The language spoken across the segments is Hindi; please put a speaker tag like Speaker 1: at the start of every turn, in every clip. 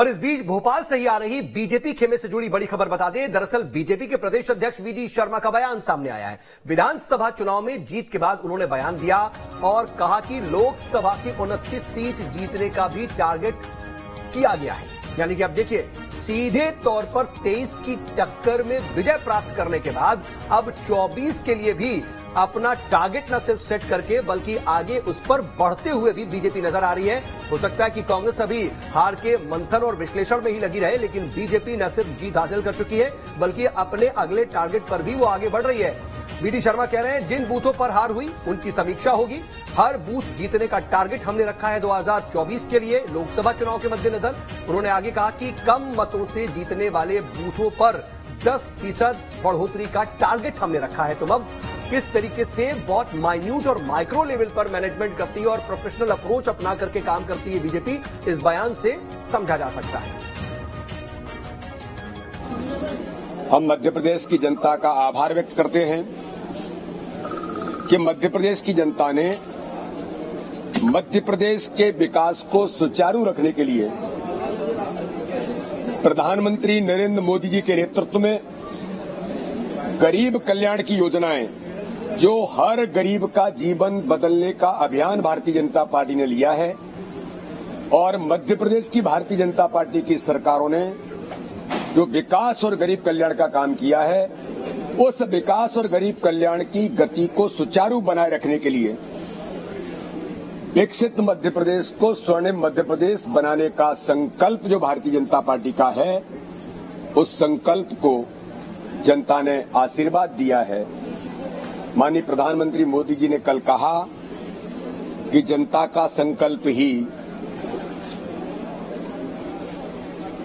Speaker 1: और इस बीच भोपाल से ही आ रही बीजेपी खेमे से जुड़ी बड़ी खबर बता दें। दरअसल बीजेपी के प्रदेश अध्यक्ष वी डी शर्मा का बयान सामने आया है। विधानसभा चुनाव में जीत के बाद उन्होंने बयान दिया और कहा कि लोकसभा की 29 सीट जीतने का भी टारगेट किया गया है। यानी कि अब देखिए, सीधे तौर पर 23 की टक्कर में विजय प्राप्त करने के बाद अब 24 के लिए भी अपना टारगेट न सिर्फ सेट करके बल्कि आगे उस पर बढ़ते हुए भी बीजेपी नजर आ रही है। हो सकता है कि कांग्रेस अभी हार के मंथन और विश्लेषण में ही लगी रहे, लेकिन बीजेपी न सिर्फ जीत हासिल कर चुकी है बल्कि अपने अगले टारगेट पर भी वो आगे बढ़ रही है। वी डी शर्मा कह रहे हैं, जिन बूथों पर हार हुई उनकी समीक्षा होगी। हर बूथ जीतने का टारगेट हमने रखा है 2024 के लिए लोकसभा चुनाव के मद्देनजर। उन्होंने आगे कहा कि कम मतों से जीतने वाले बूथों पर 10% बढ़ोतरी का टारगेट हमने रखा है। तो अब किस तरीके से बहुत माइन्यूट और माइक्रो लेवल पर मैनेजमेंट करती है और प्रोफेशनल अप्रोच अपना करके काम करती है बीजेपी, इस बयान से समझा जा सकता है।
Speaker 2: हम मध्य प्रदेश की जनता का आभार व्यक्त करते हैं कि मध्य प्रदेश की जनता ने मध्य प्रदेश के विकास को सुचारू रखने के लिए प्रधानमंत्री नरेंद्र मोदी जी के नेतृत्व में गरीब कल्याण की योजनाएं, जो हर गरीब का जीवन बदलने का अभियान भारतीय जनता पार्टी ने लिया है और मध्य प्रदेश की भारतीय जनता पार्टी की सरकारों ने जो विकास और गरीब कल्याण का काम किया है, उस विकास और गरीब कल्याण की गति को सुचारू बनाए रखने के लिए विकसित मध्य प्रदेश को स्वर्णिम मध्य प्रदेश बनाने का संकल्प जो भारतीय जनता पार्टी का है, उस संकल्प को जनता ने आशीर्वाद दिया है। माननीय प्रधानमंत्री मोदी जी ने कल कहा कि जनता का संकल्प ही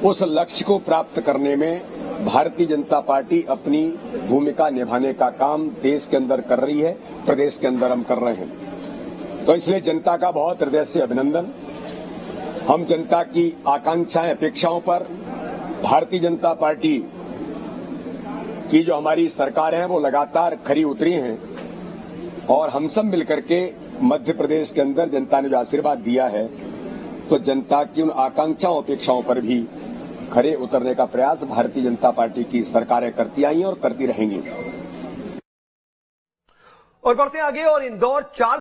Speaker 2: उस लक्ष्य को प्राप्त करने में भारतीय जनता पार्टी अपनी भूमिका निभाने का काम देश के अंदर कर रही है, प्रदेश के अंदर हम कर रहे हैं। तो इसलिए जनता का बहुत हृदय से अभिनंदन। हम जनता की आकांक्षाएं, अपेक्षाओं पर भारतीय जनता पार्टी की जो हमारी सरकार है वो लगातार खरी उतरी हैं और हम सब मिलकर के मध्य प्रदेश के अंदर जनता ने जो आशीर्वाद दिया है, तो जनता की उन आकांक्षाओं, अपेक्षाओं पर भी खरे उतरने का प्रयास भारतीय जनता पार्टी की सरकारें करती आई हैं और करती रहेंगी।
Speaker 1: और बढ़ते आगे और इंदौर 4